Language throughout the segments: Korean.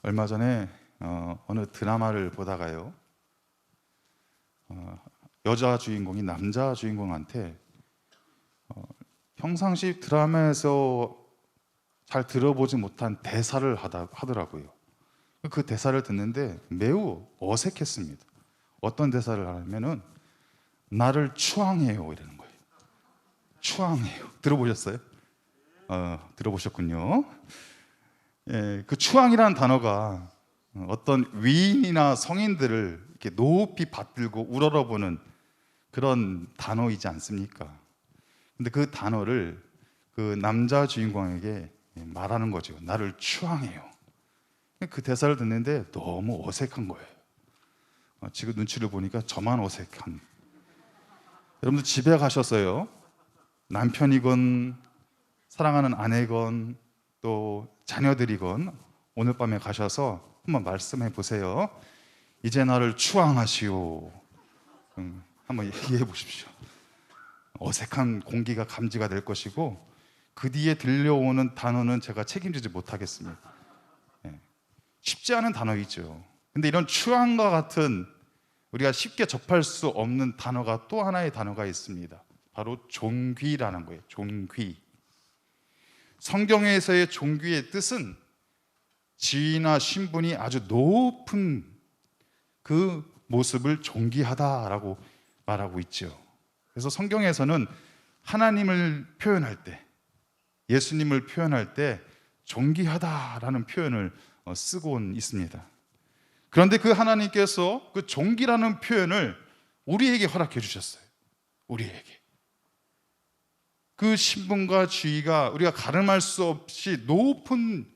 얼마 전에 어느 드라마를 보다가요, 여자 주인공이 남자 주인공한테 평상시 드라마에서 잘 들어보지 못한 대사를 하더라고요. 그 대사를 듣는데 매우 어색했습니다. 어떤 대사를 하냐면은 나를 추앙해요 이러는 거예요. 추앙해요. 들어보셨어요? 들어보셨군요. 예, 그 추앙이라는 단어가 어떤 위인이나 성인들을 이렇게 높이 받들고 우러러보는 그런 단어이지 않습니까? 근데 그 단어를 그 남자 주인공에게 말하는 거죠. 나를 추앙해요. 그 대사를 듣는데 너무 어색한 거예요. 지금 눈치를 보니까 저만 어색한. 여러분들 집에 가셨어요. 남편이건 사랑하는 아내건 또 자녀들이건 오늘 밤에 가셔서 한번 말씀해 보세요. 이제 나를 추앙하시오. 한번 얘기해 보십시오. 어색한 공기가 감지가 될 것이고 그 뒤에 들려오는 단어는 제가 책임지지 못하겠습니다. 쉽지 않은 단어이죠. 근데 이런 추앙과 같은 우리가 쉽게 접할 수 없는 단어가 또 하나의 단어가 있습니다. 바로 존귀라는 거예요. 존귀. 성경에서의 존귀의 뜻은 지위나 신분이 아주 높은 그 모습을 존귀하다라고 말하고 있죠. 그래서 성경에서는 하나님을 표현할 때, 예수님을 표현할 때 존귀하다라는 표현을 쓰고 있습니다. 그런데 그 하나님께서 그 존귀라는 표현을 우리에게 허락해 주셨어요. 우리에게. 그 신분과 지위가 우리가 가늠할 수 없이 높은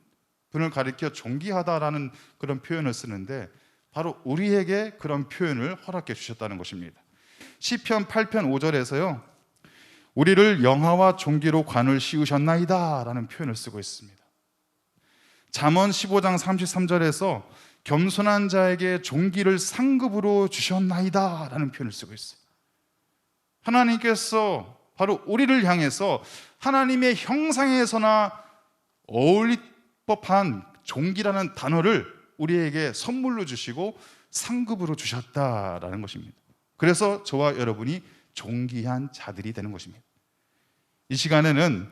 분을 가리켜 존귀하다라는 그런 표현을 쓰는데 바로 우리에게 그런 표현을 허락해 주셨다는 것입니다. 시편 8편 5절에서요, 우리를 영화와 존귀로 관을 씌우셨나이다 라는 표현을 쓰고 있습니다. 잠언 15장 33절에서 겸손한 자에게 존귀를 상급으로 주셨나이다 라는 표현을 쓰고 있어요. 하나님께서 바로 우리를 향해서 하나님의 형상에서나 어울릴 법한 존귀라는 단어를 우리에게 선물로 주시고 상급으로 주셨다라는 것입니다. 그래서 저와 여러분이 존귀한 자들이 되는 것입니다. 이 시간에는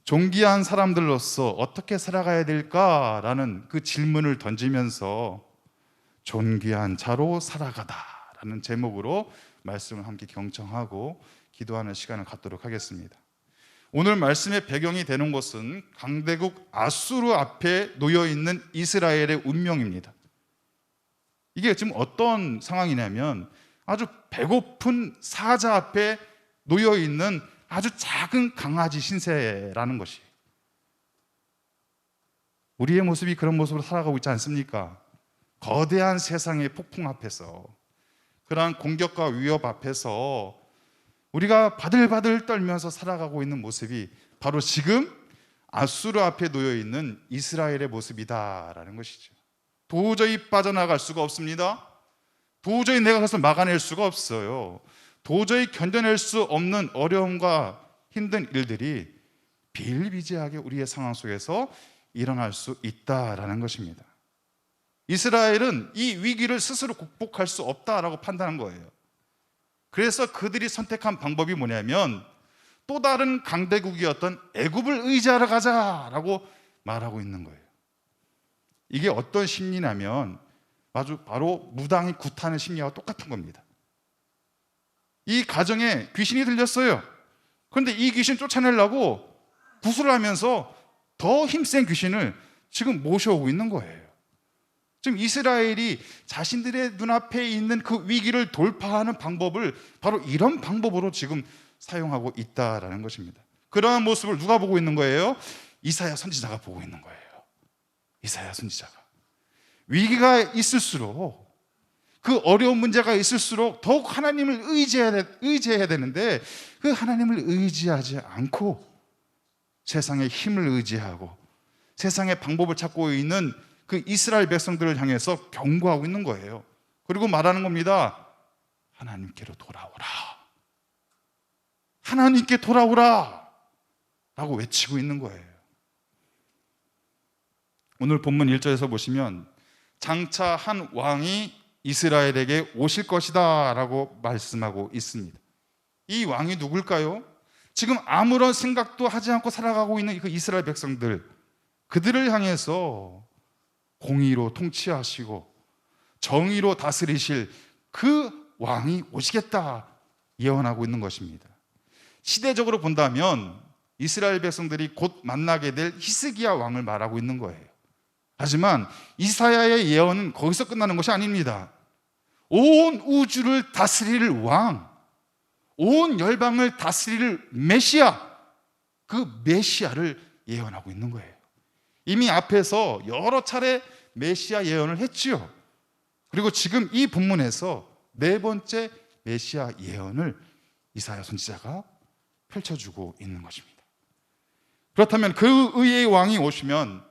존귀한 사람들로서 어떻게 살아가야 될까라는 그 질문을 던지면서 존귀한 자로 살아가다라는 제목으로 말씀을 함께 경청하고 기도하는 시간을 갖도록 하겠습니다. 오늘 말씀의 배경이 되는 것은 강대국 아수르 앞에 놓여있는 이스라엘의 운명입니다. 이게 지금 어떤 상황이냐면 아주 배고픈 사자 앞에 놓여있는 아주 작은 강아지 신세라는 것이에요. 우리의 모습이 그런 모습으로 살아가고 있지 않습니까? 거대한 세상의 폭풍 앞에서, 그러한 공격과 위협 앞에서 우리가 바들바들 떨면서 살아가고 있는 모습이 바로 지금 아수르 앞에 놓여있는 이스라엘의 모습이다라는 것이죠. 도저히 빠져나갈 수가 없습니다. 도저히 내가 그것을 막아낼 수가 없어요. 도저히 견뎌낼 수 없는 어려움과 힘든 일들이 비일비재하게 우리의 상황 속에서 일어날 수 있다라는 것입니다. 이스라엘은 이 위기를 스스로 극복할 수 없다라고 판단한 거예요. 그래서 그들이 선택한 방법이 뭐냐면 또 다른 강대국이었던 애굽을 의지하러 가자라고 말하고 있는 거예요. 이게 어떤 심리냐면 아주 바로 무당이 굿하는 심리와 똑같은 겁니다. 이 가정에 귀신이 들렸어요. 그런데 이 귀신 쫓아내려고 구슬을 하면서 더 힘센 귀신을 지금 모셔오고 있는 거예요. 지금 이스라엘이 자신들의 눈앞에 있는 그 위기를 돌파하는 방법을 바로 이런 방법으로 지금 사용하고 있다라는 것입니다. 그러한 모습을 누가 보고 있는 거예요? 이사야 선지자가 보고 있는 거예요. 이사야 선지자가. 위기가 있을수록, 그 어려운 문제가 있을수록 더욱 하나님을 의지해야 되는데 그 하나님을 의지하지 않고 세상의 힘을 의지하고 세상의 방법을 찾고 있는 그 이스라엘 백성들을 향해서 경고하고 있는 거예요. 그리고 말하는 겁니다. 하나님께로 돌아오라. 하나님께 돌아오라 라고 외치고 있는 거예요. 오늘 본문 1절에서 보시면 장차 한 왕이 이스라엘에게 오실 것이다 라고 말씀하고 있습니다. 이 왕이 누굴까요? 지금 아무런 생각도 하지 않고 살아가고 있는 그 이스라엘 백성들, 그들을 향해서 공의로 통치하시고 정의로 다스리실 그 왕이 오시겠다 예언하고 있는 것입니다. 시대적으로 본다면 이스라엘 백성들이 곧 만나게 될 히스기야 왕을 말하고 있는 거예요. 하지만 이사야의 예언은 거기서 끝나는 것이 아닙니다. 온 우주를 다스릴 왕, 온 열방을 다스릴 메시아, 그 메시아를 예언하고 있는 거예요. 이미 앞에서 여러 차례 메시아 예언을 했지요. 그리고 지금 이 본문에서 네 번째 메시아 예언을 이사야 선지자가 펼쳐주고 있는 것입니다. 그렇다면 그 의의 왕이 오시면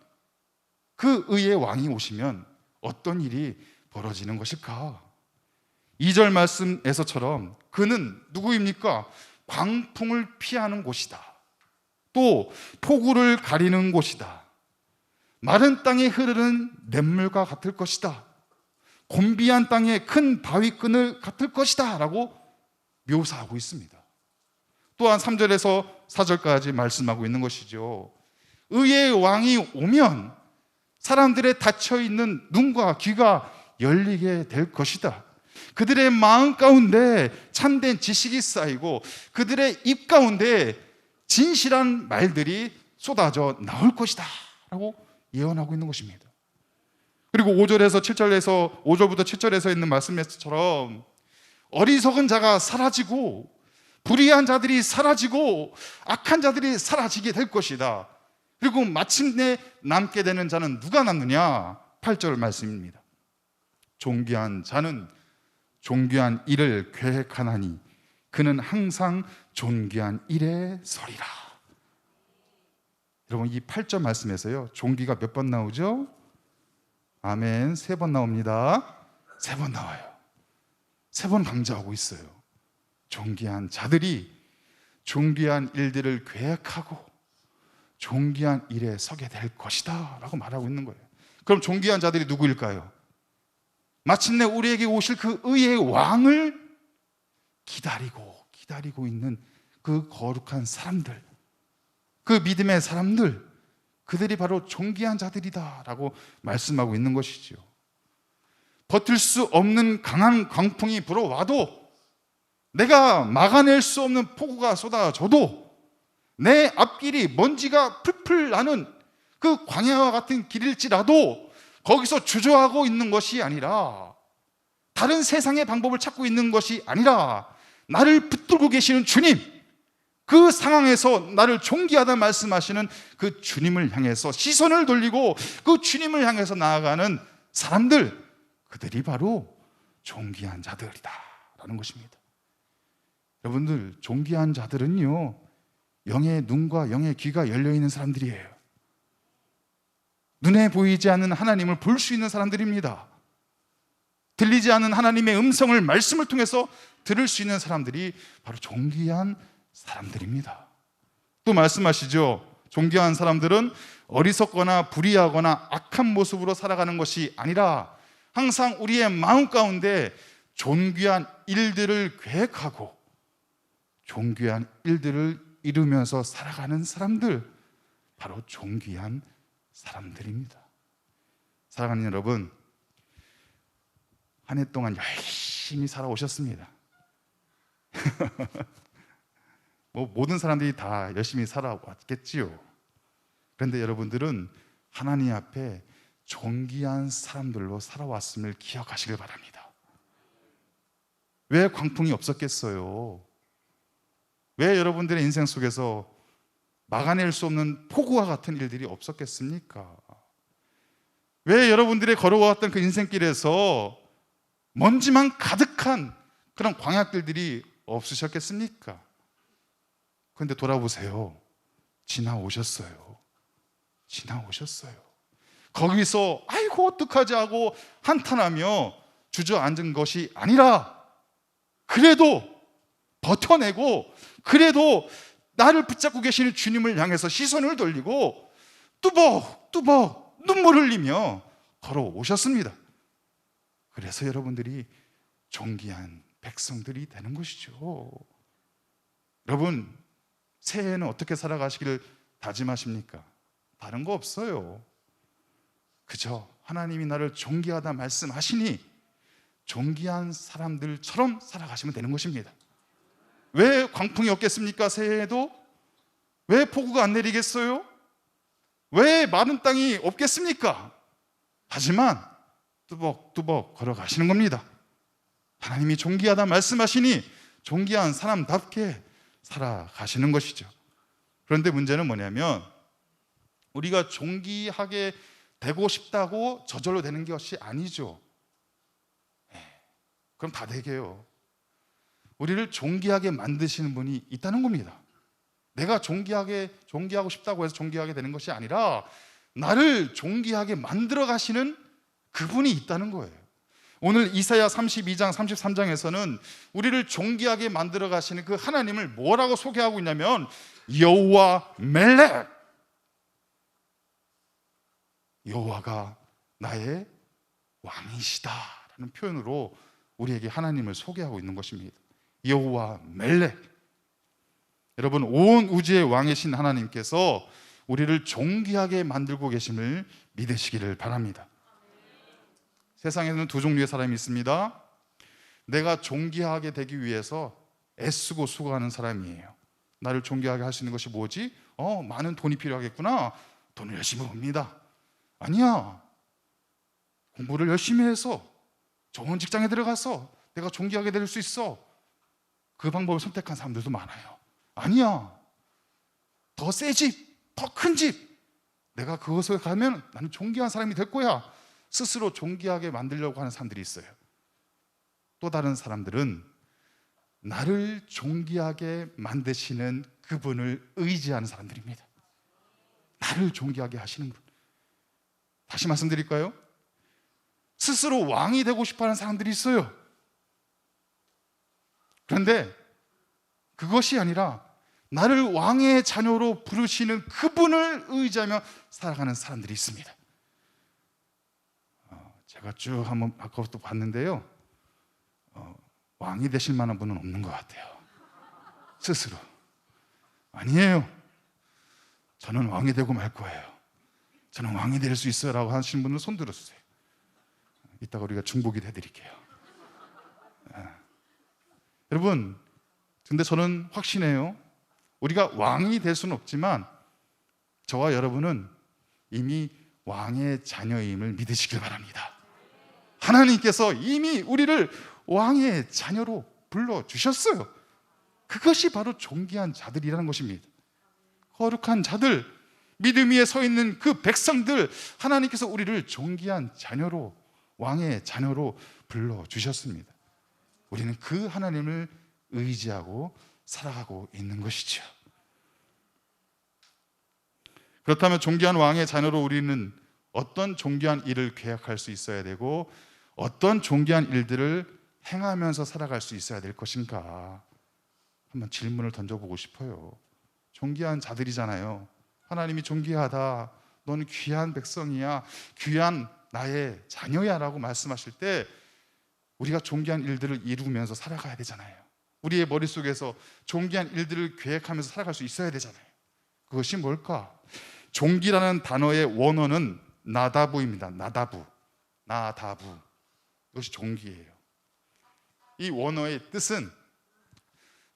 어떤 일이 벌어지는 것일까? 2절 말씀에서처럼 그는 누구입니까? 광풍을 피하는 곳이다. 또 폭우를 가리는 곳이다. 마른 땅에 흐르는 냇물과 같을 것이다. 곤비한 땅에 큰 바위끈을 같을 것이다 라고 묘사하고 있습니다. 또한 3절에서 4절까지 말씀하고 있는 것이죠. 의의 왕이 오면 사람들의 닫혀있는 눈과 귀가 열리게 될 것이다. 그들의 마음 가운데 참된 지식이 쌓이고 그들의 입 가운데 진실한 말들이 쏟아져 나올 것이다 라고 예언하고 있는 것입니다. 그리고 5절부터 7절에서 있는 말씀처럼 어리석은 자가 사라지고 불의한 자들이 사라지고 악한 자들이 사라지게 될 것이다. 그리고 마침내 남게 되는 자는 누가 남느냐? 8절 말씀입니다. 존귀한 자는 존귀한 일을 계획하나니 그는 항상 존귀한 일에 서리라. 여러분, 이 8절 말씀에서요, 존귀가 몇 번 나오죠? 아멘. 3번 나옵니다. 3번 나와요. 3번 강조하고 있어요. 존귀한 자들이 존귀한 일들을 계획하고 존귀한 일에 서게 될 것이다 라고 말하고 있는 거예요. 그럼 존귀한 자들이 누구일까요? 마침내 우리에게 오실 그 의의 왕을 기다리고 있는 그 거룩한 사람들, 그 믿음의 사람들, 그들이 바로 존귀한 자들이다 라고 말씀하고 있는 것이죠. 버틸 수 없는 강한 광풍이 불어와도, 내가 막아낼 수 없는 폭우가 쏟아져도, 내 앞길이 먼지가 풀풀 나는 그 광야와 같은 길일지라도 거기서 주저하고 있는 것이 아니라, 다른 세상의 방법을 찾고 있는 것이 아니라 나를 붙들고 계시는 주님, 그 상황에서 나를 존귀하다 말씀하시는 그 주님을 향해서 시선을 돌리고 그 주님을 향해서 나아가는 사람들, 그들이 바로 존귀한 자들이다 라는 것입니다. 여러분들, 존귀한 자들은요, 영의 눈과 영의 귀가 열려있는 사람들이에요. 눈에 보이지 않는 하나님을 볼 수 있는 사람들입니다. 들리지 않는 하나님의 음성을 말씀을 통해서 들을 수 있는 사람들이 바로 존귀한 사람들입니다. 또 말씀하시죠. 존귀한 사람들은 어리석거나 불의하거나 악한 모습으로 살아가는 것이 아니라 항상 우리의 마음 가운데 존귀한 일들을 계획하고 존귀한 일들을 이루면서 살아가는 사람들, 바로 존귀한 사람들입니다. 사랑하는 여러분, 한 해 동안 열심히 살아오셨습니다. 모든 사람들이 다 열심히 살아왔겠지요. 그런데 여러분들은 하나님 앞에 존귀한 사람들로 살아왔음을 기억하시길 바랍니다. 왜 광풍이 없었겠어요? 왜 여러분들의 인생 속에서 막아낼 수 없는 폭우와 같은 일들이 없었겠습니까? 왜 여러분들이 걸어왔던 그 인생길에서 먼지만 가득한 그런 광야길들이 없으셨겠습니까? 그런데 돌아보세요. 지나오셨어요. 거기서 아이고 어떡하지 하고 한탄하며 주저앉은 것이 아니라, 그래도 버텨내고, 그래도 나를 붙잡고 계시는 주님을 향해서 시선을 돌리고 뚜벅뚜벅 눈물을 흘리며 걸어오셨습니다. 그래서 여러분들이 존귀한 백성들이 되는 것이죠. 여러분, 새해에는 어떻게 살아가시기를 다짐하십니까? 다른 거 없어요. 그저 하나님이 나를 존귀하다 말씀하시니 존귀한 사람들처럼 살아가시면 되는 것입니다. 왜 광풍이 없겠습니까? 새해에도? 왜 폭우가 안 내리겠어요? 왜 마른 땅이 없겠습니까? 하지만 뚜벅뚜벅 걸어가시는 겁니다. 하나님이 존귀하다 말씀하시니 존귀한 사람답게 살아가시는 것이죠. 그런데 문제는 뭐냐면 우리가 존귀하게 되고 싶다고 저절로 되는 것이 아니죠. 그럼 다 되게요. 우리를 존귀하게 만드시는 분이 있다는 겁니다. 내가 존귀하고 싶다고 해서 존귀하게 되는 것이 아니라 나를 존귀하게 만들어 가시는 그분이 있다는 거예요. 오늘 이사야 32장 33장에서는 우리를 존귀하게 만들어 가시는 그 하나님을 뭐라고 소개하고 있냐면 여호와 멜렉, 여호와가 나의 왕이시다라는 표현으로 우리에게 하나님을 소개하고 있는 것입니다. 여호와 멜렉. 여러분, 온 우주의 왕이신 하나님께서 우리를 존귀하게 만들고 계심을 믿으시기를 바랍니다. 세상에는 두 종류의 사람이 있습니다. 내가 존귀하게 되기 위해서 애쓰고 수고하는 사람이에요. 나를 존귀하게 할 수 있는 것이 뭐지? 많은 돈이 필요하겠구나. 돈을 열심히 법니다. 아니야. 공부를 열심히 해서 좋은 직장에 들어가서 내가 존귀하게 될 수 있어. 그 방법을 선택한 사람들도 많아요. 아니야. 더 새 집, 더 큰 집. 내가 그것을 가면 나는 존귀한 사람이 될 거야. 스스로 존귀하게 만들려고 하는 사람들이 있어요. 또 다른 사람들은 나를 존귀하게 만드시는 그분을 의지하는 사람들입니다. 나를 존귀하게 하시는 분. 다시 말씀드릴까요? 스스로 왕이 되고 싶어하는 사람들이 있어요. 그런데 그것이 아니라 나를 왕의 자녀로 부르시는 그분을 의지하며 살아가는 사람들이 있습니다. 제가 쭉 한번 아까부터 봤는데요, 왕이 되실 만한 분은 없는 것 같아요. 스스로. 아니에요. 저는 왕이 되고 말 거예요. 저는 왕이 될 수 있어요 라고 하시는 분은 손 들어주세요. 이따가 우리가 중보기도 해드릴게요. 여러분, 근데 저는 확신해요. 우리가 왕이 될 수는 없지만 저와 여러분은 이미 왕의 자녀임을 믿으시길 바랍니다. 하나님께서 이미 우리를 왕의 자녀로 불러주셨어요. 그것이 바로 존귀한 자들이라는 것입니다. 거룩한 자들, 믿음 위에 서 있는 그 백성들, 하나님께서 우리를 존귀한 자녀로, 왕의 자녀로 불러주셨습니다. 우리는 그 하나님을 의지하고 살아가고 있는 것이죠. 그렇다면 존귀한 왕의 자녀로 우리는 어떤 존귀한 일을 계획할 수 있어야 되고 어떤 존귀한 일들을 행하면서 살아갈 수 있어야 될 것인가? 한번 질문을 던져보고 싶어요. 존귀한 자들이잖아요. 하나님이 존귀하다, 너는 귀한 백성이야, 귀한 나의 자녀야 라고 말씀하실 때 우리가 존귀한 일들을 이루면서 살아가야 되잖아요. 우리의 머릿속에서 존귀한 일들을 계획하면서 살아갈 수 있어야 되잖아요. 그것이 뭘까? 존귀라는 단어의 원어는 나다부입니다. 나다부. 이것이 존귀예요. 이 원어의 뜻은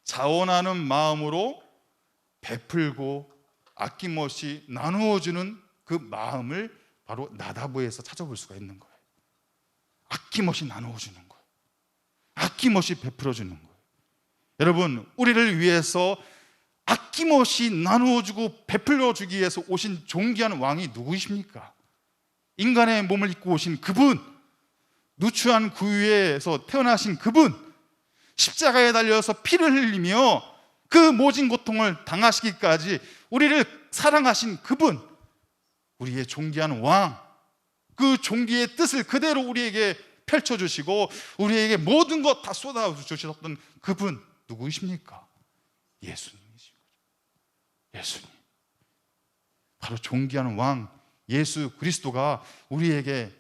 자원하는 마음으로 베풀고 아낌없이 나누어주는 그 마음을 바로 나다부에서 찾아볼 수가 있는 거예요. 아낌없이 나누어주는 거예요. 아낌없이 베풀어주는 거예요. 여러분, 우리를 위해서 아낌없이 나누어주고 베풀어주기 위해서 오신 존귀한 왕이 누구이십니까? 인간의 몸을 입고 오신 그분, 누추한 구유에서 태어나신 그분, 십자가에 달려서 피를 흘리며 그 모진 고통을 당하시기까지 우리를 사랑하신 그분, 우리의 존귀한 왕, 그 존귀의 뜻을 그대로 우리에게 펼쳐주시고 우리에게 모든 것 다 쏟아주셨던 그분 누구이십니까? 예수님이신 거죠. 예수님. 바로 존귀한 왕 예수 그리스도가 우리에게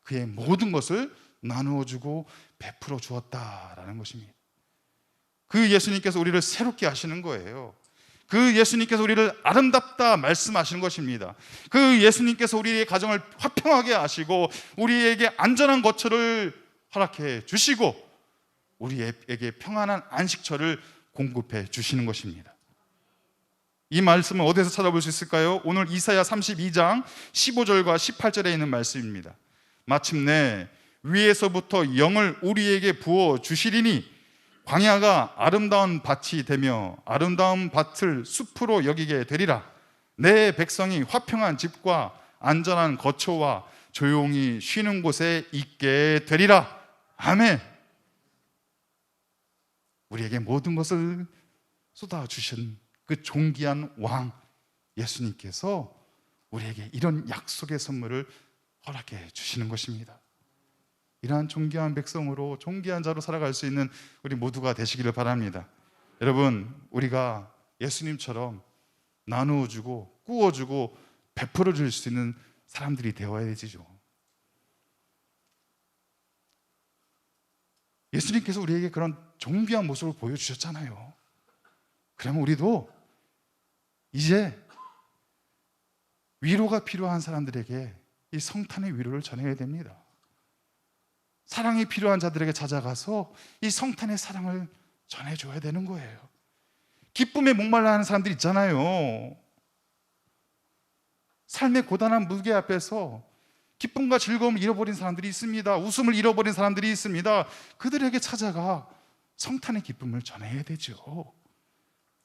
그의 모든 것을 나누어 주고 베풀어 주었다라는 것입니다. 그 예수님께서 우리를 새롭게 하시는 거예요. 그 예수님께서 우리를 아름답다 말씀하시는 것입니다. 그 예수님께서 우리의 가정을 화평하게 하시고 우리에게 안전한 거처를 허락해 주시고 우리에게 평안한 안식처를 공급해 주시는 것입니다. 이 말씀은 어디서 찾아볼 수 있을까요? 오늘 이사야 32장 15절과 18절에 있는 말씀입니다. 마침내 위에서부터 영을 우리에게 부어 주시리니 광야가 아름다운 밭이 되며 아름다운 밭을 숲으로 여기게 되리라. 내 백성이 화평한 집과 안전한 거처와 조용히 쉬는 곳에 있게 되리라. 아멘. 우리에게 모든 것을 쏟아주신 그 존귀한 왕 예수님께서 우리에게 이런 약속의 선물을 허락해 주시는 것입니다. 이러한 존귀한 백성으로 존귀한 자로 살아갈 수 있는 우리 모두가 되시기를 바랍니다. 여러분, 우리가 예수님처럼 나누어주고 꾸어주고 베풀어 줄 수 있는 사람들이 되어야 되지요. 예수님께서 우리에게 그런 존귀한 모습을 보여주셨잖아요. 그러면 우리도 이제 위로가 필요한 사람들에게 이 성탄의 위로를 전해야 됩니다. 사랑이 필요한 자들에게 찾아가서 이 성탄의 사랑을 전해줘야 되는 거예요. 기쁨에 목말라 하는 사람들 있잖아요. 삶의 고단한 무게 앞에서 기쁨과 즐거움을 잃어버린 사람들이 있습니다. 웃음을 잃어버린 사람들이 있습니다. 그들에게 찾아가 성탄의 기쁨을 전해야 되죠.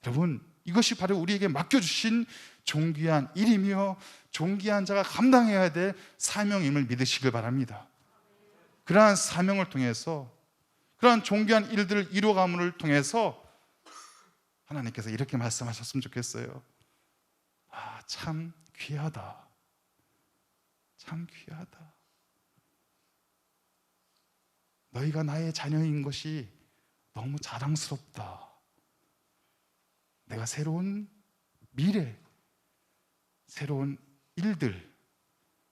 여러분, 이것이 바로 우리에게 맡겨주신 존귀한 일이며 존귀한 자가 감당해야 될 사명임을 믿으시길 바랍니다. 그러한 사명을 통해서, 그러한 존귀한 일들을 이루어감을 통해서 하나님께서 이렇게 말씀하셨으면 좋겠어요. 아, 참 귀하다. 참 귀하다. 너희가 나의 자녀인 것이 너무 자랑스럽다. 내가 새로운 미래, 새로운 일들,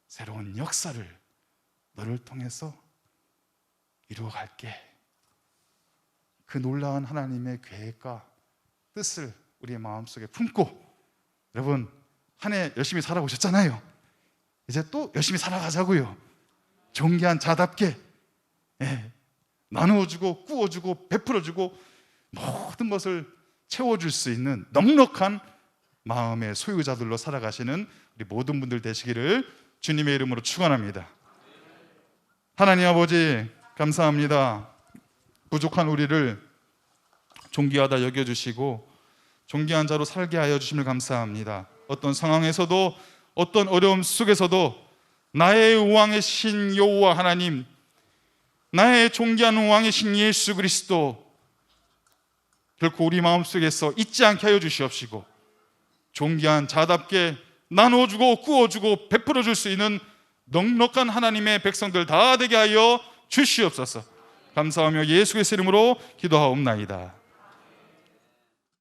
새로운 역사를 너를 통해서 이루어갈게. 그 놀라운 하나님의 계획과 뜻을 우리의 마음속에 품고, 여러분, 한 해 열심히 살아오셨잖아요. 이제 또 열심히 살아가자고요. 존귀한 자답게 나누어주고 꾸어주고 베풀어주고 모든 것을 채워줄 수 있는 넉넉한 마음의 소유자들로 살아가시는 우리 모든 분들 되시기를 주님의 이름으로 축원합니다. 하나님 아버지, 감사합니다. 부족한 우리를 존귀하다 여겨주시고 존귀한 자로 살게 하여 주심을 감사합니다. 어떤 상황에서도, 어떤 어려움 속에서도 나의 왕이신 여호와 하나님, 나의 존귀한 왕이신 예수 그리스도 결코 우리 마음속에서 잊지 않게 하여 주시옵시고 존귀한 자답게 나눠주고 꾸어주고 베풀어 줄 수 있는 넉넉한 하나님의 백성들 다 되게 하여 주시옵소서. 감사하며 예수 그리스도의 이름으로 기도하옵나이다.